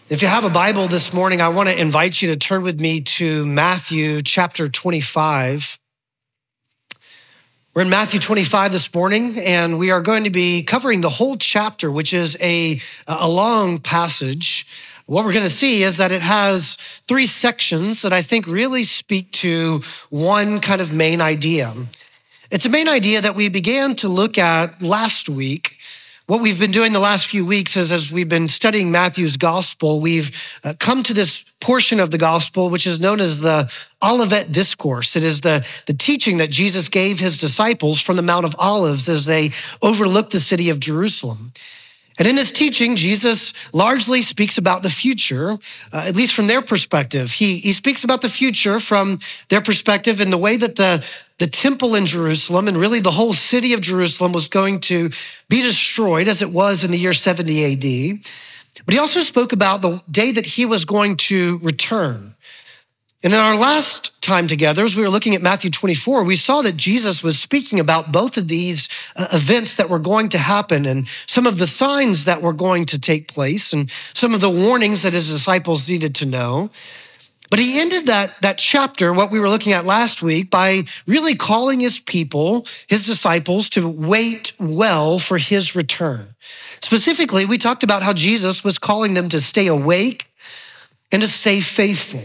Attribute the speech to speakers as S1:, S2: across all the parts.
S1: If you have a Bible this morning, I want to invite you to turn with me to Matthew chapter 25. We're in Matthew 25 this morning, and we are going to be covering the whole chapter, which is a long passage. What we're going to see is that it has three sections that I think really speak to one kind of main idea. It's a main idea that we began to look at last week. What we've been doing the last few weeks is, as we've been studying Matthew's gospel, we've come to this portion of the gospel, which is known as the Olivet Discourse. It is the teaching that Jesus gave his disciples from the Mount of Olives as they overlooked the city of Jerusalem. And in this teaching, Jesus largely speaks about the future, at least from their perspective. He speaks about the future from their perspective in the way that the temple in Jerusalem and really the whole city of Jerusalem was going to be destroyed as it was in the year 70 AD. But he also spoke about the day that he was going to return. And in our last time together, as we were looking at Matthew 24, we saw that Jesus was speaking about both of these events that were going to happen and some of the signs that were going to take place and some of the warnings that his disciples needed to know. But he ended that chapter, what we were looking at last week, by really calling his people, his disciples, to wait well for his return. Specifically, we talked about how Jesus was calling them to stay awake and to stay faithful.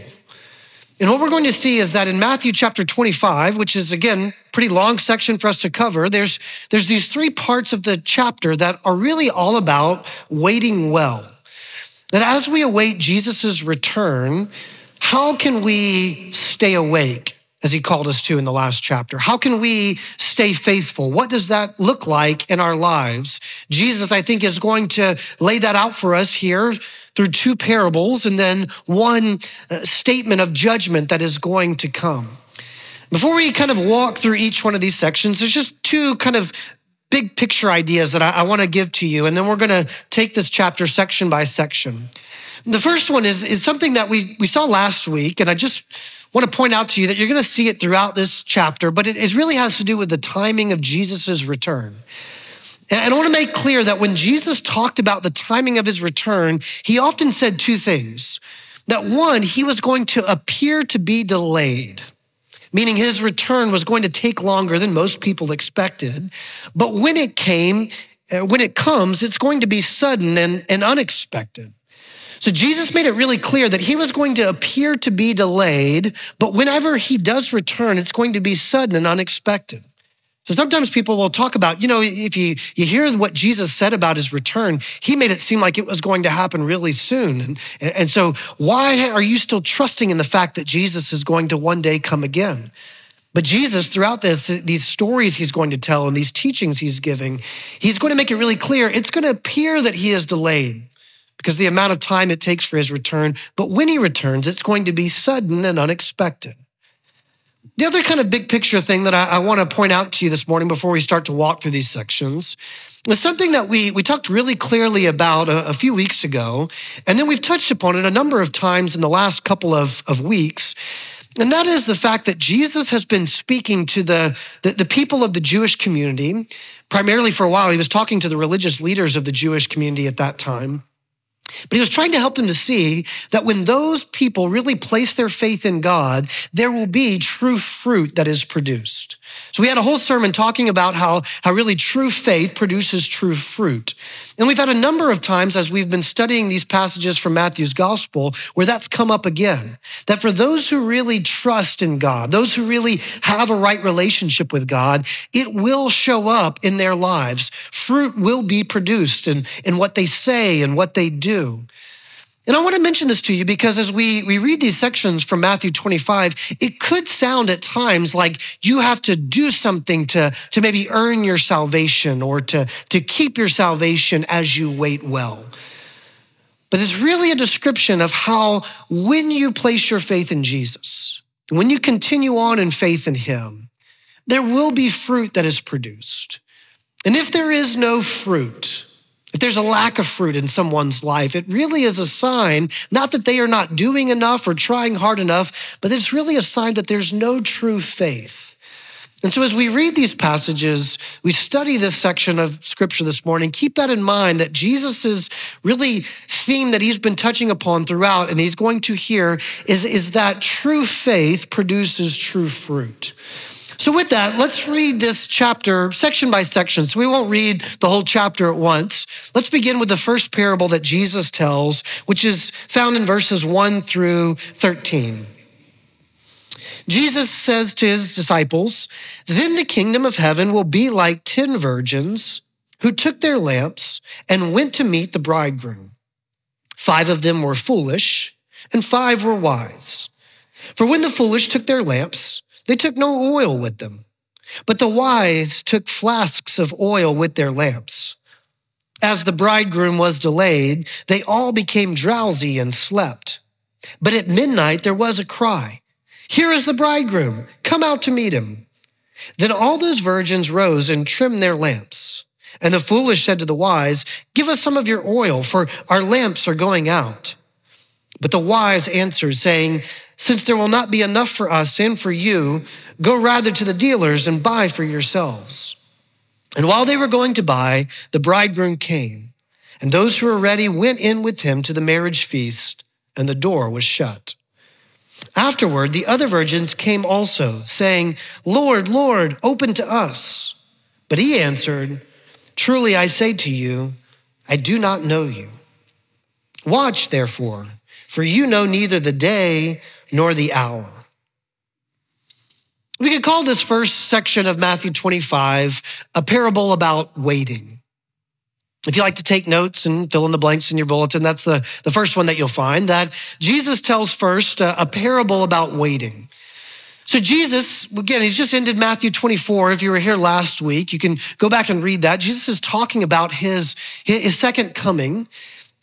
S1: And what we're going to see is that in Matthew chapter 25, which is, again, pretty long section for us to cover, there's these three parts of the chapter that are really all about waiting well. That as we await Jesus's return, how can we stay awake, as he called us to in the last chapter? How can we stay faithful? What does that look like in our lives? Jesus, I think, is going to lay that out for us here through two parables and then one statement of judgment that is going to come. Before we kind of walk through each one of these sections, there's just two kind of big picture ideas that I want to give to you, and then we're going to take this chapter section by section. The first one is something that we saw last week, and I just want to point out to you that you're going to see it throughout this chapter, but it really has to do with the timing of Jesus's return. And I want to make clear that when Jesus talked about the timing of his return, he often said two things. That one, he was going to appear to be delayed, meaning his return was going to take longer than most people expected. But when it comes, it's going to be sudden and unexpected. So Jesus made it really clear that he was going to appear to be delayed, but whenever he does return, it's going to be sudden and unexpected. So sometimes people will talk about, if you hear what Jesus said about his return, he made it seem like it was going to happen really soon. And so why are you still trusting in the fact that Jesus is going to one day come again? But Jesus, throughout these stories he's going to tell and these teachings he's giving, he's going to make it really clear it's going to appear that he is delayed because of the amount of time it takes for his return. But when he returns, it's going to be sudden and unexpected. The other kind of big picture thing that I want to point out to you this morning before we start to walk through these sections is something that we talked really clearly about a few weeks ago, and then we've touched upon it a number of times in the last couple of weeks, and that is the fact that Jesus has been speaking to the people of the Jewish community. Primarily for a while, he was talking to the religious leaders of the Jewish community at that time. But he was trying to help them to see that when those people really place their faith in God, there will be true fruit that is produced. So we had a whole sermon talking about how really true faith produces true fruit. And we've had a number of times as we've been studying these passages from Matthew's gospel where that's come up again. That for those who really trust in God, those who really have a right relationship with God, it will show up in their lives. Fruit will be produced in what they say and what they do. And I want to mention this to you because as we read these sections from Matthew 25, it could sound at times like you have to do something to maybe earn your salvation or to keep your salvation as you wait well. But it's really a description of how when you place your faith in Jesus, when you continue on in faith in him, there will be fruit that is produced. And if there is no fruit, if there's a lack of fruit in someone's life, it really is a sign, not that they are not doing enough or trying hard enough, but it's really a sign that there's no true faith. And so as we read these passages, we study this section of scripture this morning, keep that in mind that Jesus' really theme that he's been touching upon throughout and he's going to hear is that true faith produces true fruit. So with that, let's read this chapter section by section. So we won't read the whole chapter at once. Let's begin with the first parable that Jesus tells, which is found in verses 1 through 13. Jesus says to his disciples, "Then the kingdom of heaven will be like 10 virgins who took their lamps and went to meet the bridegroom. 5 of them were foolish and 5 were wise. For when the foolish took their lamps, they took no oil with them, but the wise took flasks of oil with their lamps. As the bridegroom was delayed, they all became drowsy and slept. But at midnight there was a cry, 'Here is the bridegroom, come out to meet him.' Then all those virgins rose and trimmed their lamps. And the foolish said to the wise, 'Give us some of your oil, for our lamps are going out.' But the wise answered, saying, 'Since there will not be enough for us and for you, go rather to the dealers and buy for yourselves.' And while they were going to buy, the bridegroom came, and those who were ready went in with him to the marriage feast, and the door was shut. Afterward, the other virgins came also, saying, 'Lord, Lord, open to us.' But he answered, 'Truly I say to you, I do not know you. Watch, therefore, for you know neither the day nor the hour.'" We could call this first section of Matthew 25 a parable about waiting. If you like to take notes and fill in the blanks in your bulletin, that's the first one that you'll find, that Jesus tells first a parable about waiting. So Jesus, again, he's just ended Matthew 24. If you were here last week, you can go back and read that. Jesus is talking about his second coming,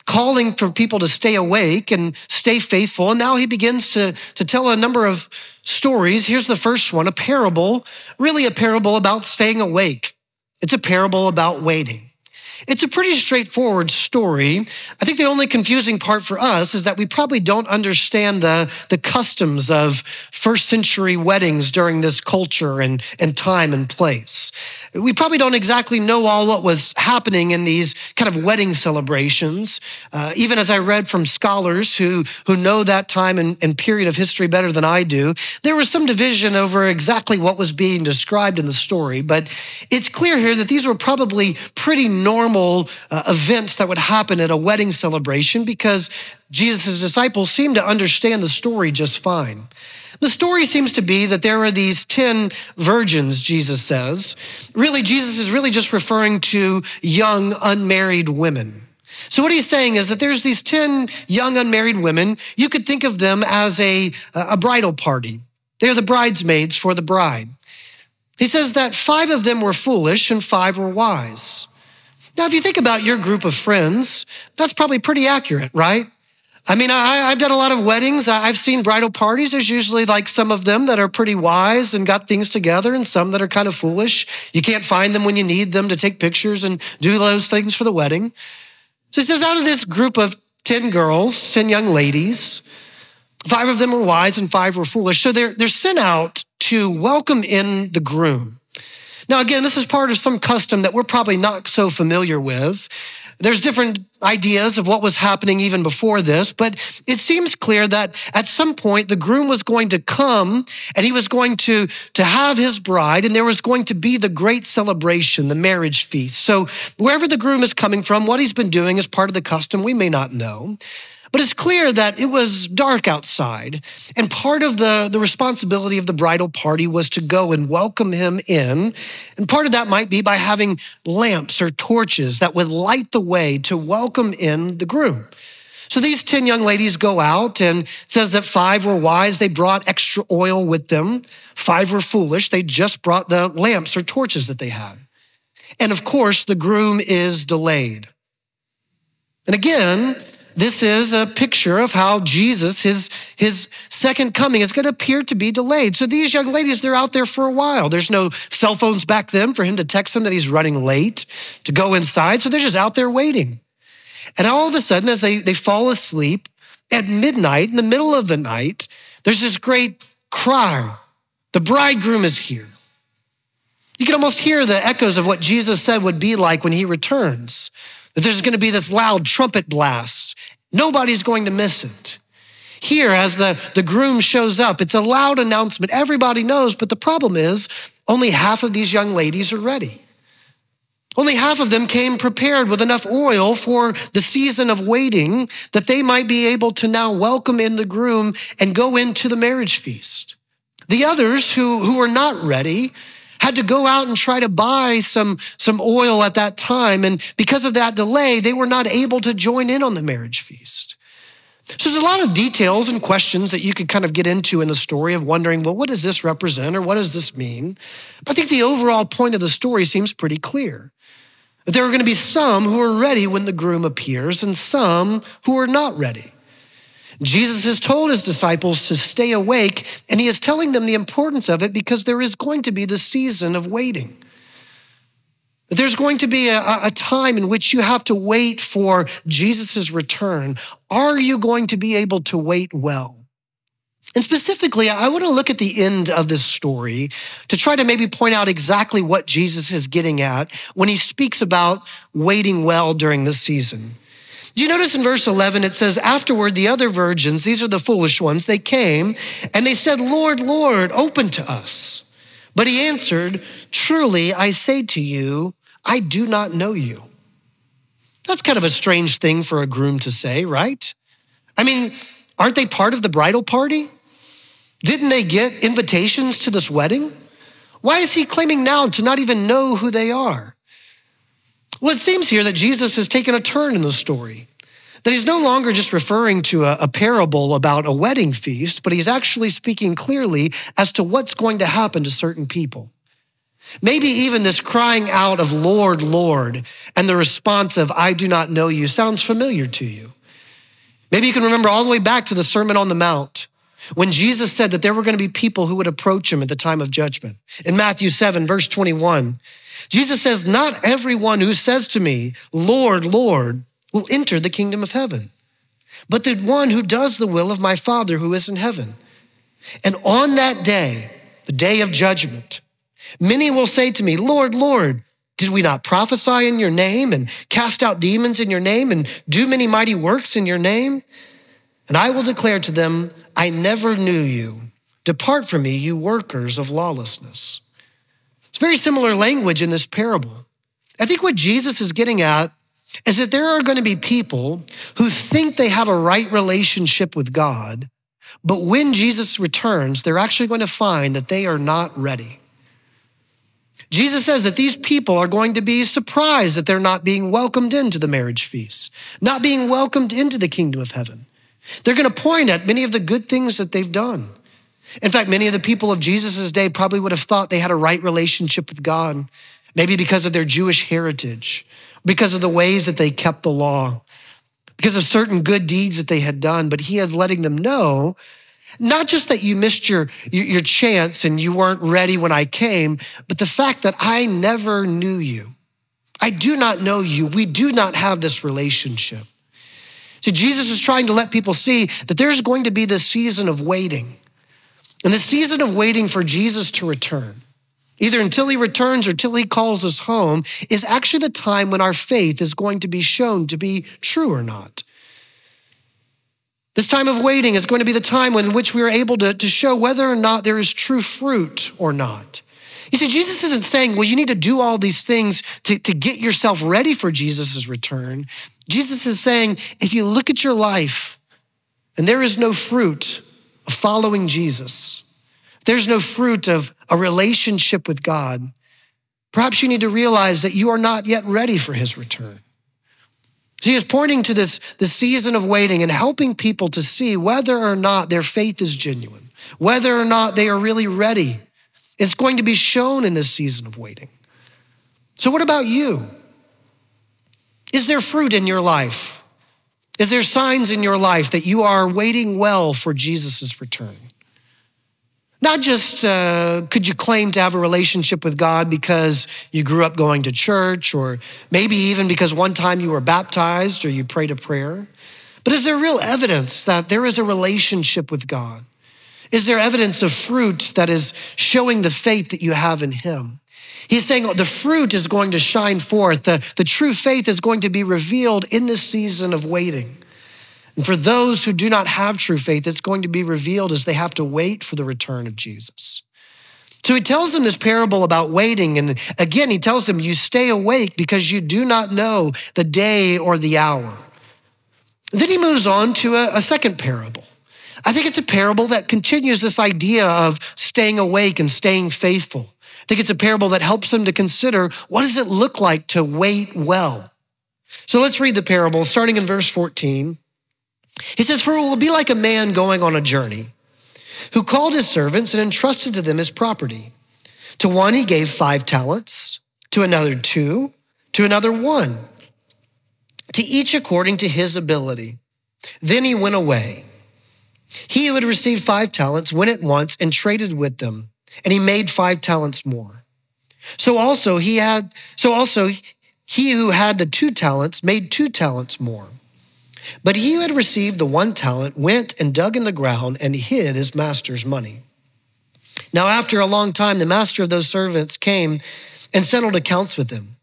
S1: calling for people to stay awake and stay faithful. And now he begins to tell a number of stories. Here's the first one, a parable, really a parable about staying awake. It's a parable about waiting. It's a pretty straightforward story. I think the only confusing part for us is that we probably don't understand the customs of first century weddings during this culture and time and place. We probably don't exactly know all what was happening in these kind of wedding celebrations. Even as I read from scholars who know that time and period of history better than I do, there was some division over exactly what was being described in the story. But it's clear here that these were probably pretty normal events that would happen at a wedding celebration because Jesus' disciples seemed to understand the story just fine. The story seems to be that there are these 10 virgins, Jesus says. Really, Jesus is really just referring to young unmarried women. So what he's saying is that there's these 10 young unmarried women. You could think of them as a bridal party. They're the bridesmaids for the bride. He says that 5 of them were foolish and 5 were wise. Now, if you think about your group of friends, that's probably pretty accurate, right? I mean, I've done a lot of weddings. I've seen bridal parties. There's usually like some of them that are pretty wise and got things together and some that are kind of foolish. You can't find them when you need them to take pictures and do those things for the wedding. So he says out of this group of 10 girls, 10 young ladies, 5 of them were wise and 5 were foolish. So they're sent out to welcome in the groom. Now, again, this is part of some custom that we're probably not so familiar with. There's different ideas of what was happening even before this, but it seems clear that at some point the groom was going to come and he was going to have his bride, and there was going to be the great celebration, the marriage feast. So wherever the groom is coming from, what he's been doing is part of the custom, we may not know. But it's clear that it was dark outside, and part of the responsibility of the bridal party was to go and welcome him in. And part of that might be by having lamps or torches that would light the way to welcome in the groom. So these 10 young ladies go out, and it says that 5 were wise. They brought extra oil with them. 5 were foolish. They just brought the lamps or torches that they had. And of course, the groom is delayed. And again, this is a picture of how Jesus, his second coming, is going to appear to be delayed. So these young ladies, they're out there for a while. There's no cell phones back then for him to text them that he's running late to go inside. So they're just out there waiting. And all of a sudden, as they fall asleep at midnight, in the middle of the night, there's this great cry. The bridegroom is here. You can almost hear the echoes of what Jesus said would be like when he returns, that there's going to be this loud trumpet blast. Nobody's going to miss it. Here, as the groom shows up, it's a loud announcement. Everybody knows, but the problem is only half of these young ladies are ready. Only half of them came prepared with enough oil for the season of waiting that they might be able to now welcome in the groom and go into the marriage feast. The others who were not ready had to go out and try to buy some oil at that time. And because of that delay, they were not able to join in on the marriage feast. So there's a lot of details and questions that you could kind of get into in the story of wondering, well, what does this represent or what does this mean? But I think the overall point of the story seems pretty clear. That there are going to be some who are ready when the groom appears and some who are not ready. Jesus has told his disciples to stay awake, and he is telling them the importance of it because there is going to be the season of waiting. There's going to be a time in which you have to wait for Jesus' return. Are you going to be able to wait well? And specifically, I want to look at the end of this story to try to maybe point out exactly what Jesus is getting at when he speaks about waiting well during this season. Do you notice in verse 11, it says, afterward, the other virgins, these are the foolish ones, they came and they said, Lord, Lord, open to us. But he answered, truly, I say to you, I do not know you. That's kind of a strange thing for a groom to say, right? I mean, aren't they part of the bridal party? Didn't they get invitations to this wedding? Why is he claiming now to not even know who they are? Well, it seems here that Jesus has taken a turn in the story, that he's no longer just referring to a parable about a wedding feast, but he's actually speaking clearly as to what's going to happen to certain people. Maybe even this crying out of Lord, Lord, and the response of I do not know you sounds familiar to you. Maybe you can remember all the way back to the Sermon on the Mount when Jesus said that there were going to be people who would approach him at the time of judgment. In Matthew 7, verse 21, Jesus says, not everyone who says to me, Lord, Lord, will enter the kingdom of heaven, but the one who does the will of my Father who is in heaven. And on that day, the day of judgment, many will say to me, Lord, Lord, did we not prophesy in your name and cast out demons in your name and do many mighty works in your name? And I will declare to them, I never knew you. Depart from me, you workers of lawlessness. It's very similar language in this parable. I think what Jesus is getting at is that there are going to be people who think they have a right relationship with God, but when Jesus returns, they're actually going to find that they are not ready. Jesus says that these people are going to be surprised that they're not being welcomed into the marriage feast, not being welcomed into the kingdom of heaven. They're going to point at many of the good things that they've done. In fact, many of the people of Jesus' day probably would have thought they had a right relationship with God, maybe because of their Jewish heritage, because of the ways that they kept the law, because of certain good deeds that they had done. But he is letting them know, not just that you missed your chance and you weren't ready when I came, but the fact that I never knew you. I do not know you. We do not have this relationship. So Jesus is trying to let people see that there's going to be this season of waiting. And the season of waiting for Jesus to return, either until he returns or till he calls us home, is actually the time when our faith is going to be shown to be true or not. This time of waiting is going to be the time in which we are able to show whether or not there is true fruit or not. You see, Jesus isn't saying, well, you need to do all these things to get yourself ready for Jesus' return. Jesus is saying, if you look at your life and there is no fruit of following Jesus, there's no fruit of a relationship with God, perhaps you need to realize that you are not yet ready for his return. So he is pointing to this season of waiting and helping people to see whether or not their faith is genuine, whether or not they are really ready. It's going to be shown in this season of waiting. So what about you? Is there fruit in your life? Is there signs in your life that you are waiting well for Jesus' return? Not just could you claim to have a relationship with God because you grew up going to church, or maybe even because one time you were baptized or you prayed a prayer, but is there real evidence that there is a relationship with God? Is there evidence of fruit that is showing the faith that you have in him? He's saying the fruit is going to shine forth. The true faith is going to be revealed in this season of waiting. And for those who do not have true faith, it's going to be revealed as they have to wait for the return of Jesus. So he tells them this parable about waiting. And again, he tells them, you stay awake because you do not know the day or the hour. And then he moves on to a second parable. I think it's a parable that continues this idea of staying awake and staying faithful. I think it's a parable that helps them to consider, what does it look like to wait well? So let's read the parable, starting in verse 14. He says, for it will be like a man going on a journey, who called his servants and entrusted to them his property. To one he gave 5 talents, to another 2, to another 1, to each according to his ability. Then he went away. He who had received 5 talents went at once and traded with them, and he made 5 talents more. So also he who had the 2 talents made 2 talents more. But he who had received the 1 talent went and dug in the ground and hid his master's money. Now after a long time, the master of those servants came and settled accounts with them.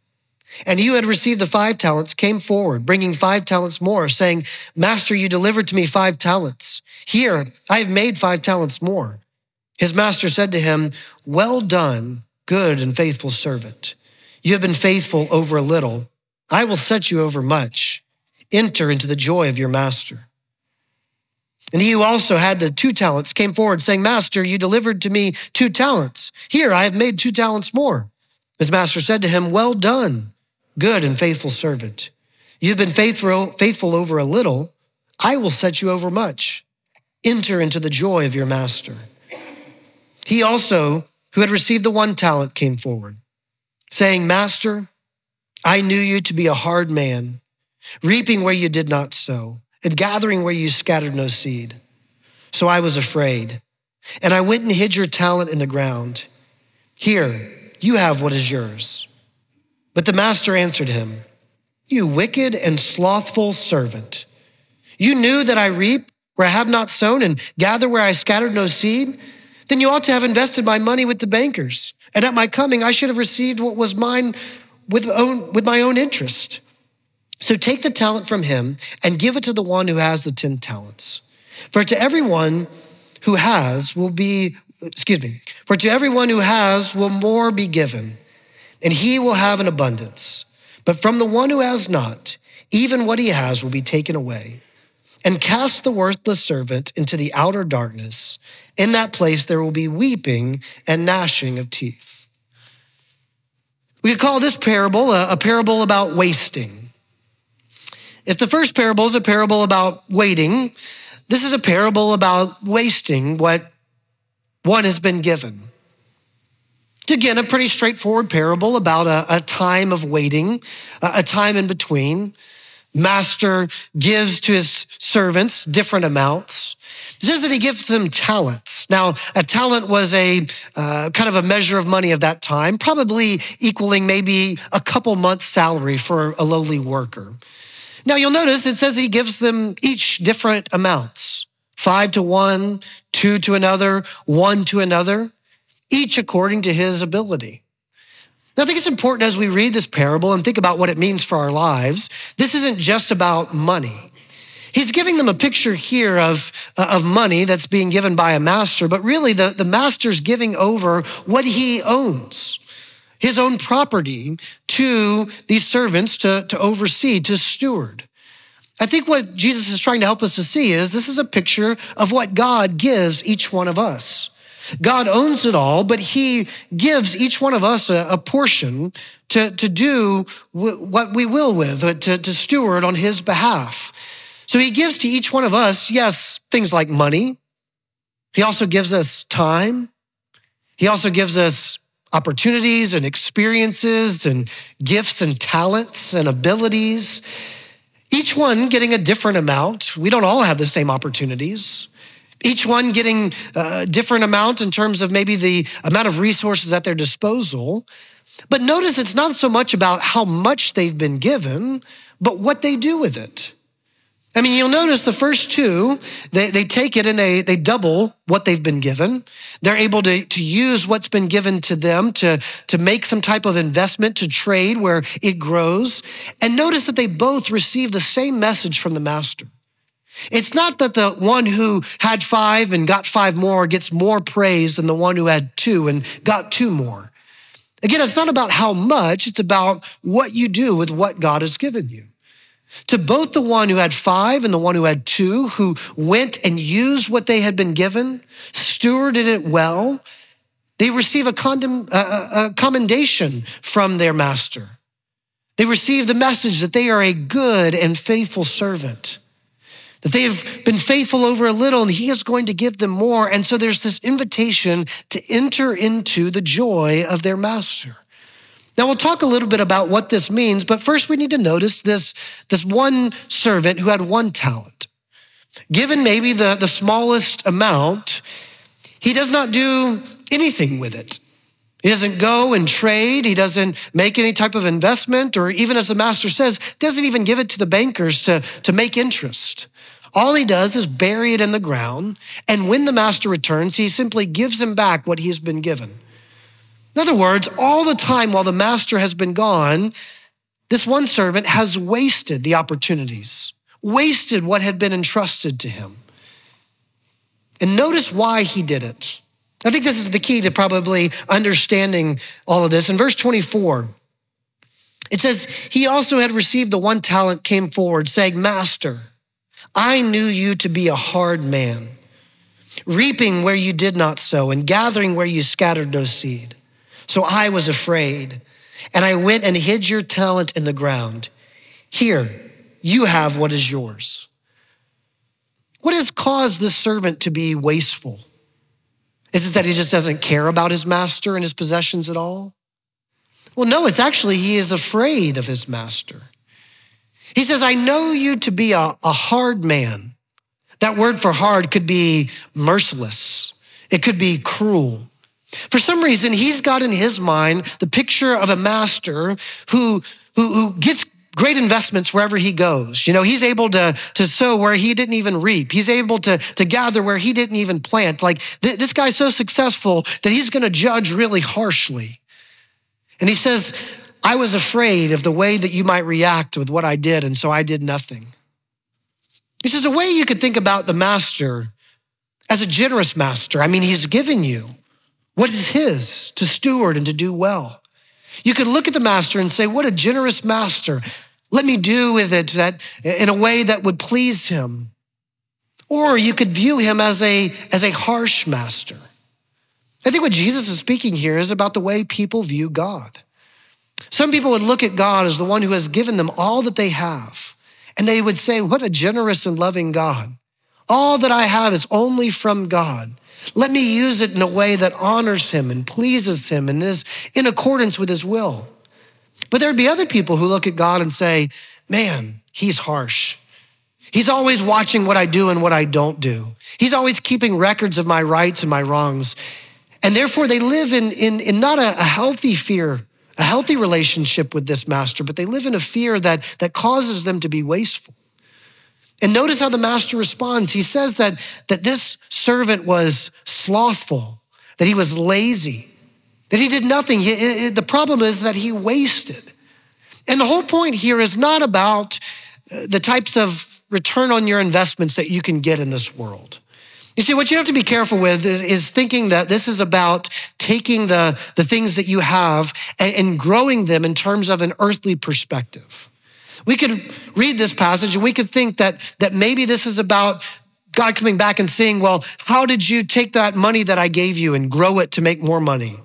S1: And he who had received the 5 talents came forward, bringing 5 talents more, saying, Master, you delivered to me 5 talents. Here, I have made 5 talents more. His master said to him, well done, good and faithful servant. You have been faithful over a little. I will set you over much. Enter into the joy of your master. And he who also had the 2 talents came forward, saying, Master, you delivered to me 2 talents. Here, I have made 2 talents more. His master said to him, well done, good and faithful servant. You've been faithful over a little. I will set you over much. Enter into the joy of your master. He also, who had received the 1 talent, came forward, saying, Master, I knew you to be a hard man, reaping where you did not sow, and gathering where you scattered no seed. So I was afraid, and I went and hid your talent in the ground. Here, you have what is yours. But the master answered him, you wicked and slothful servant. You knew that I reap where I have not sown and gather where I scattered no seed? Then you ought to have invested my money with the bankers, and at my coming I should have received what was mine with my own interest. So take the talent from him and give it to the one who has the 10 talents. For to everyone who has will more be given, and he will have an abundance. But from the one who has not, even what he has will be taken away. And cast the worthless servant into the outer darkness. In that place there will be weeping and gnashing of teeth. We could call this parable a parable about wasting. If the first parable is a parable about waiting, this is a parable about wasting what one has been given. Again, a pretty straightforward parable about a time of waiting, a time in between. Master gives to his servants different amounts. It says that he gives them talents. Now, a talent was a kind of a measure of money of that time, probably equaling maybe a couple months' salary for a lowly worker. Now, you'll notice it says he gives them each different amounts, 5 to one, 2 to another, 1 to another, each according to his ability. Now, I think it's important as we read this parable and think about what it means for our lives. This isn't just about money. He's giving them a picture here of money that's being given by a master, but really the master's giving over what he owns, his own property, to these servants to oversee, to steward. I think what Jesus is trying to help us to see is this is a picture of what God gives each one of us. God owns it all, but he gives each one of us a portion to do what we will with, to steward on his behalf. So he gives to each one of us, yes, things like money. He also gives us time. He also gives us opportunities and experiences and gifts and talents and abilities. Each one getting a different amount. We don't all have the same opportunities. Each one getting a different amount in terms of maybe the amount of resources at their disposal. But notice it's not so much about how much they've been given, but what they do with it. I mean, you'll notice the first two, they take it and they double what they've been given. They're able to use what's been given to them to make some type of investment, to trade where it grows. And notice that they both receive the same message from the master. It's not that the one who had 5 and got 5 more gets more praise than the one who had 2 and got 2 more. Again, it's not about how much, it's about what you do with what God has given you. To both the one who had 5 and the one who had 2, who went and used what they had been given, stewarded it well, they receive a commendation from their master. They receive the message that they are a good and faithful servant, that they have been faithful over a little and he is going to give them more. And so there's this invitation to enter into the joy of their master. Now, we'll talk a little bit about what this means, but first we need to notice this one servant who had 1 talent. Given maybe the smallest amount, he does not do anything with it. He doesn't go and trade. He doesn't make any type of investment, or even as the master says, doesn't even give it to the bankers to make interest. All he does is bury it in the ground, and when the master returns, he simply gives him back what he's been given. In other words, all the time while the master has been gone, this one servant has wasted the opportunities, wasted what had been entrusted to him. And notice why he did it. I think this is the key to probably understanding all of this. In verse 24, it says, he also had received the 1 talent, came forward saying, Master, I knew you to be a hard man, reaping where you did not sow and gathering where you scattered no seed. So I was afraid, and I went and hid your talent in the ground. Here, you have what is yours. What has caused this servant to be wasteful? Is it that he just doesn't care about his master and his possessions at all? Well, no, it's actually he is afraid of his master. He says, I know you to be a hard man. That word for hard could be merciless. It could be cruel. For some reason, he's got in his mind the picture of a master who gets great investments wherever he goes. You know, he's able to sow where he didn't even reap. He's able to gather where he didn't even plant. Like this guy's so successful that he's going to judge really harshly. And he says, I was afraid of the way that you might react with what I did, and so I did nothing. He says, a way you could think about the master as a generous master. I mean, he's given you what is his to steward and to do well. You could look at the master and say, what a generous master. Let me do with it that in a way that would please him. Or you could view him as a harsh master. I think what Jesus is speaking here is about the way people view God. Some people would look at God as the one who has given them all that they have. And they would say, what a generous and loving God. All that I have is only from God. Let me use it in a way that honors him and pleases him and is in accordance with his will. But there'd be other people who look at God and say, man, he's harsh. He's always watching what I do and what I don't do. He's always keeping records of my rights and my wrongs. And therefore they live in not a healthy fear, a healthy relationship with this master, but they live in a fear that causes them to be wasteful. And notice how the master responds. He says that this servant was slothful, that he was lazy, that he did nothing. The problem is that he wasted. And the whole point here is not about the types of return on your investments that you can get in this world. You see, what you have to be careful with is thinking that this is about taking the things that you have and growing them in terms of an earthly perspective. We could read this passage and we could think that maybe this is about God coming back and saying, well, how did you take that money that I gave you and grow it to make more money?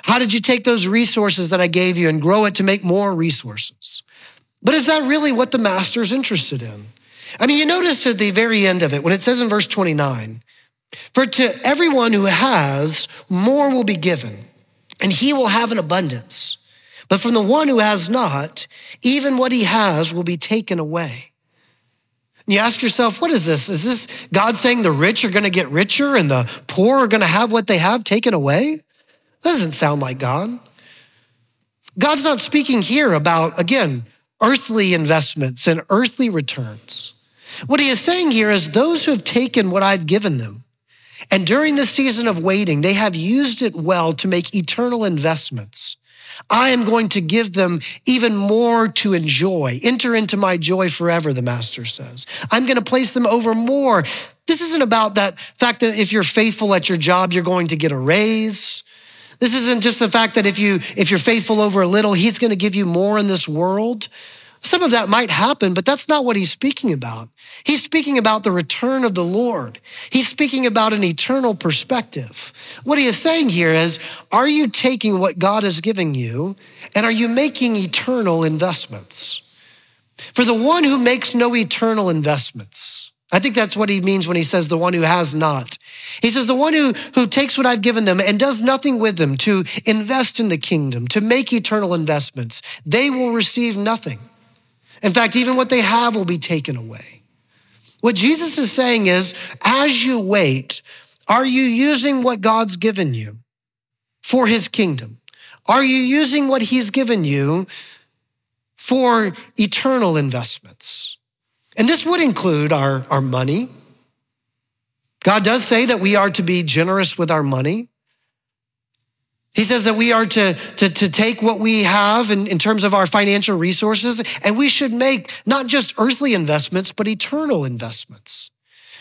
S1: How did you take those resources that I gave you and grow it to make more resources? But is that really what the master is interested in? I mean, you notice at the very end of it, when it says in verse 29, for to everyone who has, more will be given, and he will have an abundance. But from the one who has not, even what he has will be taken away. And you ask yourself, what is this? Is this God saying the rich are going to get richer and the poor are going to have what they have taken away? That doesn't sound like God. God's not speaking here about, again, earthly investments and earthly returns. What he is saying here is those who have taken what I've given them, and during the season of waiting, they have used it well to make eternal investments. I am going to give them even more to enjoy. Enter into my joy forever, the master says. I'm going to place them over more. This isn't about that fact that if you're faithful at your job, you're going to get a raise. This isn't just the fact that if you're faithful over a little, he's going to give you more in this world. Some of that might happen, but that's not what he's speaking about. He's speaking about the return of the Lord. He's speaking about an eternal perspective. What he is saying here is, are you taking what God is giving you and are you making eternal investments? For the one who makes no eternal investments, I think that's what he means when he says the one who has not. He says the one who takes what I've given them and does nothing with them to invest in the kingdom, to make eternal investments, they will receive nothing. In fact, even what they have will be taken away. What Jesus is saying is, as you wait, are you using what God's given you for his kingdom? Are you using what he's given you for eternal investments? And this would include our money. God does say that we are to be generous with our money. He says that we are to take what we have in terms of our financial resources, and we should make not just earthly investments, but eternal investments.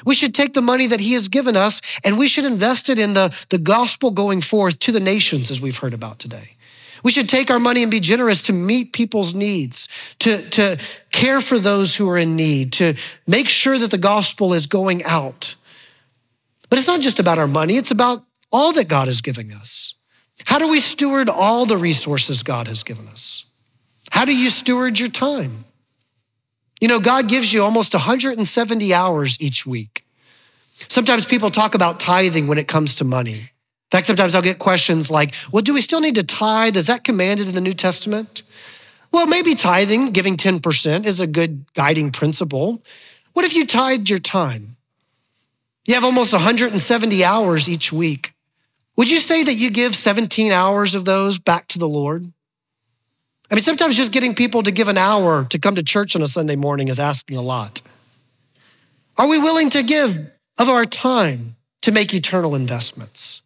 S1: We should take the money that he has given us and we should invest it in the gospel going forth to the nations, as we've heard about today. We should take our money and be generous to meet people's needs, to care for those who are in need, to make sure that the gospel is going out. But it's not just about our money, it's about all that God is giving us. How do we steward all the resources God has given us? How do you steward your time? You know, God gives you almost 170 hours each week. Sometimes people talk about tithing when it comes to money. In fact, sometimes I'll get questions like, well, do we still need to tithe? Is that commanded in the New Testament? Well, maybe tithing, giving 10% is a good guiding principle. What if you tithed your time? You have almost 170 hours each week. Would you say that you give 17 hours of those back to the Lord? I mean, sometimes just getting people to give an hour to come to church on a Sunday morning is asking a lot. Are we willing to give of our time to make eternal investments?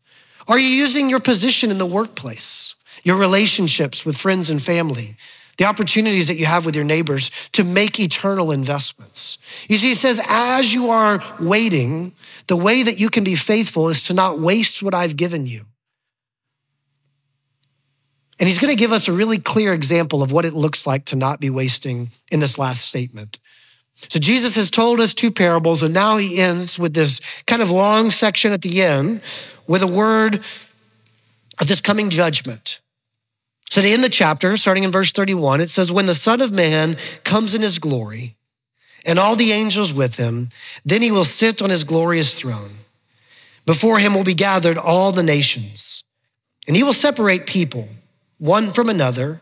S1: Are you using your position in the workplace, your relationships with friends and family, the opportunities that you have with your neighbors to make eternal investments? You see, he says, as you are waiting, the way that you can be faithful is to not waste what I've given you. And he's going to give us a really clear example of what it looks like to not be wasting in this last statement. So Jesus has told us two parables, and now he ends with this kind of long section at the end with a word of this coming judgment. So to end the chapter, starting in verse 31, it says, when the Son of Man comes in his glory, and all the angels with him, then he will sit on his glorious throne. Before him will be gathered all the nations, and he will separate people, one from another,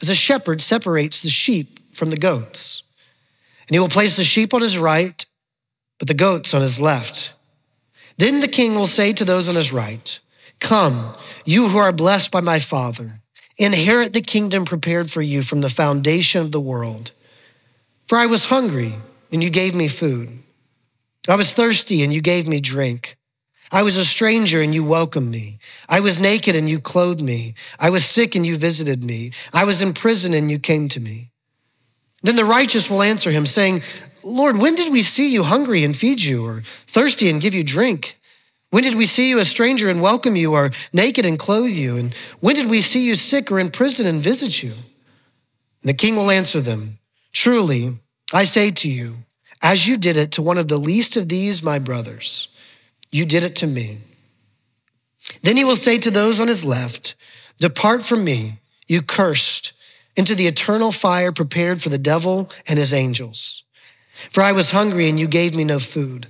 S1: as a shepherd separates the sheep from the goats. And he will place the sheep on his right, but the goats on his left. Then the king will say to those on his right, come, you who are blessed by my Father, inherit the kingdom prepared for you from the foundation of the world. For I was hungry, and you gave me food. I was thirsty, and you gave me drink. I was a stranger, and you welcomed me. I was naked, and you clothed me. I was sick, and you visited me. I was in prison, and you came to me. Then the righteous will answer him, saying, Lord, when did we see you hungry and feed you, or thirsty and give you drink? When did we see you a stranger and welcome you, or naked and clothe you? And when did we see you sick or in prison and visit you? And the king will answer them, truly, I say to you, as you did it to one of the least of these, my brothers, you did it to me. Then he will say to those on his left, depart from me, you cursed, into the eternal fire prepared for the devil and his angels. For I was hungry and you gave me no food.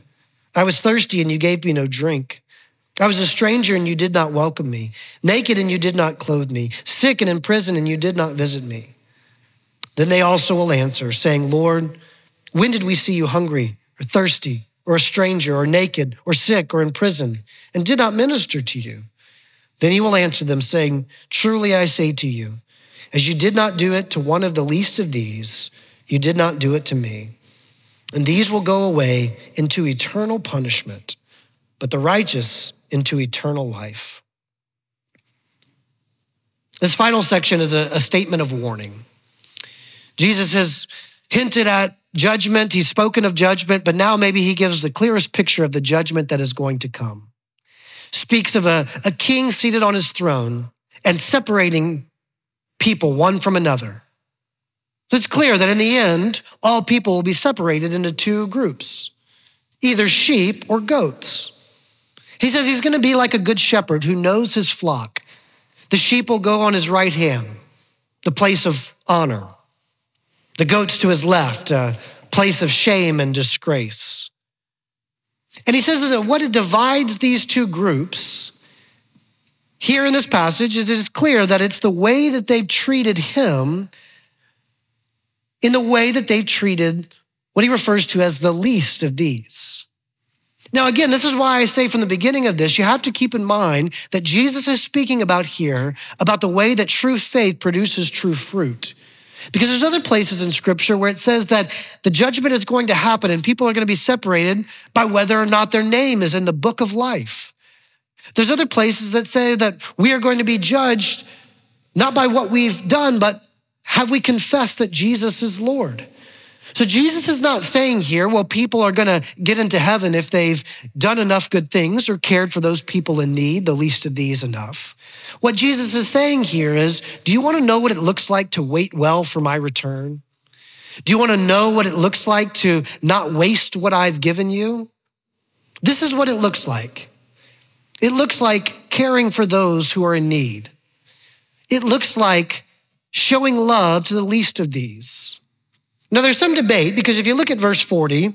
S1: I was thirsty and you gave me no drink. I was a stranger and you did not welcome me, naked and you did not clothe me, sick and in prison and you did not visit me. Then they also will answer, saying, Lord, when did we see you hungry or thirsty or a stranger or naked or sick or in prison and did not minister to you? Then he will answer them, saying, truly I say to you, as you did not do it to one of the least of these, you did not do it to me. and these will go away into eternal punishment, but the righteous into eternal life. This final section is a statement of warning. Jesus has hinted at judgment. He's spoken of judgment, but now maybe he gives the clearest picture of the judgment that is going to come. Speaks of a king seated on his throne and separating people one from another. So it's clear that in the end, all people will be separated into two groups, either sheep or goats. He says he's going to be like a good shepherd who knows his flock. The sheep will go on his right hand, the place of honor. The goats to his left, a place of shame and disgrace. And he says that what divides these two groups here in this passage is it is clear that it's the way that they've treated him in the way that they've treated what he refers to as the least of these. Now, again, this is why I say from the beginning of this, you have to keep in mind that Jesus is speaking about here about the way that true faith produces true fruit. Because there's other places in scripture where it says that the judgment is going to happen and people are going to be separated by whether or not their name is in the book of life. There's other places that say that we are going to be judged not by what we've done, but have we confessed that Jesus is Lord? So Jesus is not saying here, well, people are going to get into heaven if they've done enough good things or cared for those people in need, the least of these enough. What Jesus is saying here is, do you want to know what it looks like to wait well for my return? Do you want to know what it looks like to not waste what I've given you? This is what it looks like. It looks like caring for those who are in need. It looks like showing love to the least of these. Now there's some debate because if you look at verse 40,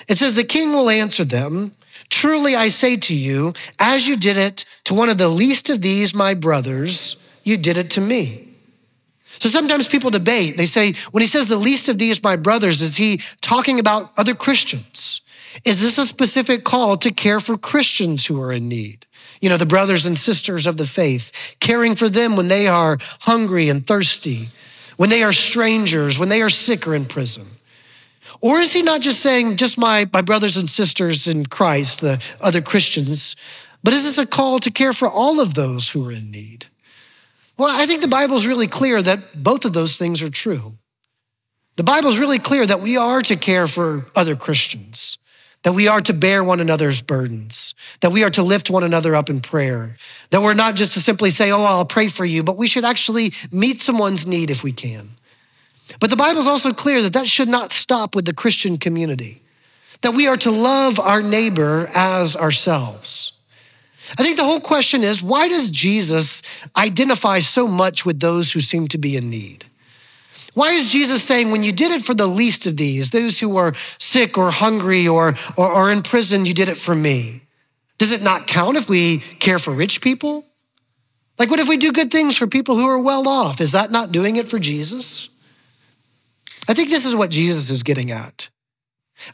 S1: it says, the king will answer them, truly I say to you, as you did it to one of the least of these, my brothers, you did it to me. So sometimes people debate. They say, when he says the least of these, my brothers, is he talking about other Christians? Is this a specific call to care for Christians who are in need? You know, the brothers and sisters of the faith, caring for them when they are hungry and thirsty, when they are strangers, when they are sick or in prison? Or is he not just saying just my brothers and sisters in Christ, the other Christians, but is this a call to care for all of those who are in need? Well, I think the Bible is really clear that both of those things are true. The Bible is really clear that we are to care for other Christians, that we are to bear one another's burdens, that we are to lift one another up in prayer, that we're not just to simply say, oh, I'll pray for you, but we should actually meet someone's need if we can. But the Bible is also clear that that should not stop with the Christian community, that we are to love our neighbor as ourselves. I think the whole question is, why does Jesus identify so much with those who seem to be in need? Why is Jesus saying, when you did it for the least of these, those who are sick or hungry or in prison, you did it for me? Does it not count if we care for rich people? Like, what if we do good things for people who are well off? Is that not doing it for Jesus? I think this is what Jesus is getting at.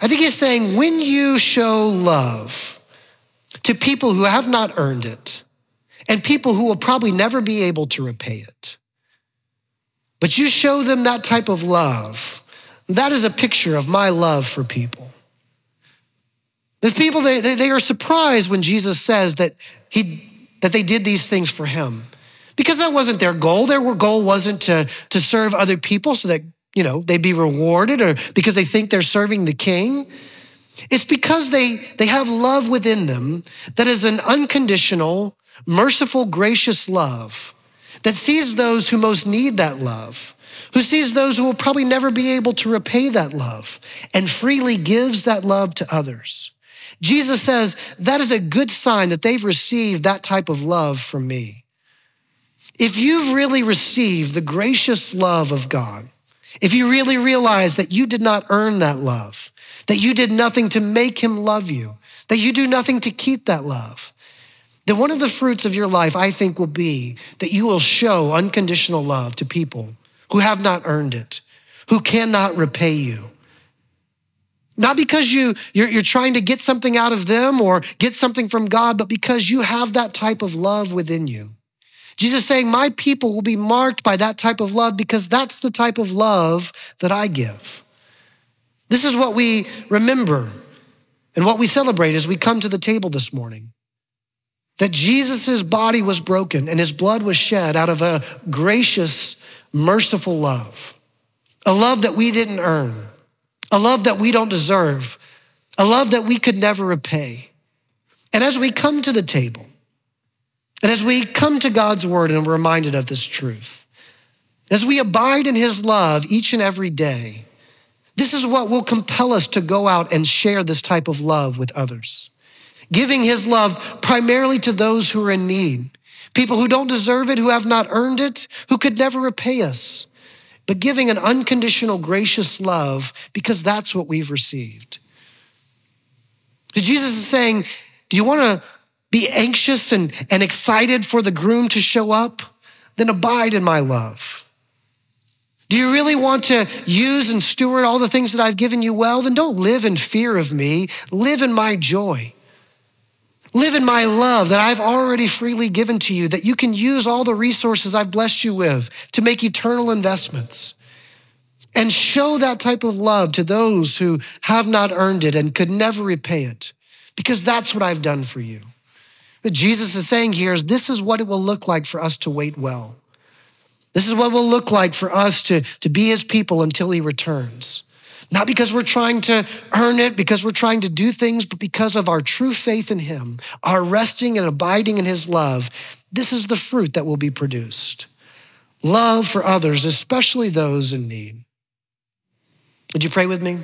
S1: I think he's saying, when you show love to people who have not earned it and people who will probably never be able to repay it, but you show them that type of love, that is a picture of my love for people. The people, they are surprised when Jesus says that they did these things for him, because that wasn't their goal. Their goal wasn't to serve other people so that, you know, they'd be rewarded or because they think they're serving the king. It's because they have love within them that is an unconditional, merciful, gracious love that sees those who most need that love, who sees those who will probably never be able to repay that love and freely gives that love to others. Jesus says that is a good sign that they've received that type of love from me. If you've really received the gracious love of God, if you really realize that you did not earn that love, that you did nothing to make him love you, that you do nothing to keep that love, then one of the fruits of your life, I think, will be that you will show unconditional love to people who have not earned it, who cannot repay you. Not because you're trying to get something out of them or get something from God, but because you have that type of love within you. Jesus is saying, my people will be marked by that type of love because that's the type of love that I give. This is what we remember and what we celebrate as we come to the table this morning. That Jesus' body was broken and his blood was shed out of a gracious, merciful love. A love that we didn't earn. A love that we don't deserve. A love that we could never repay. And as we come to the table, and as we come to God's word and we're reminded of this truth, as we abide in his love each and every day, this is what will compel us to go out and share this type of love with others. Giving his love primarily to those who are in need, people who don't deserve it, who have not earned it, who could never repay us, but giving an unconditional, gracious love because that's what we've received. Jesus is saying, do you want to be anxious and excited for the groom to show up? Then abide in my love. Do you really want to use and steward all the things that I've given you well? Then don't live in fear of me. Live in my joy. Live in my love that I've already freely given to you, that you can use all the resources I've blessed you with to make eternal investments. And show that type of love to those who have not earned it and could never repay it, because that's what I've done for you. What Jesus is saying here is this is what it will look like for us to wait well. This is what it will look like for us to be his people until he returns. Not because we're trying to earn it, because we're trying to do things, but because of our true faith in him, our resting and abiding in his love. This is the fruit that will be produced. Love for others, especially those in need. Would you pray with me?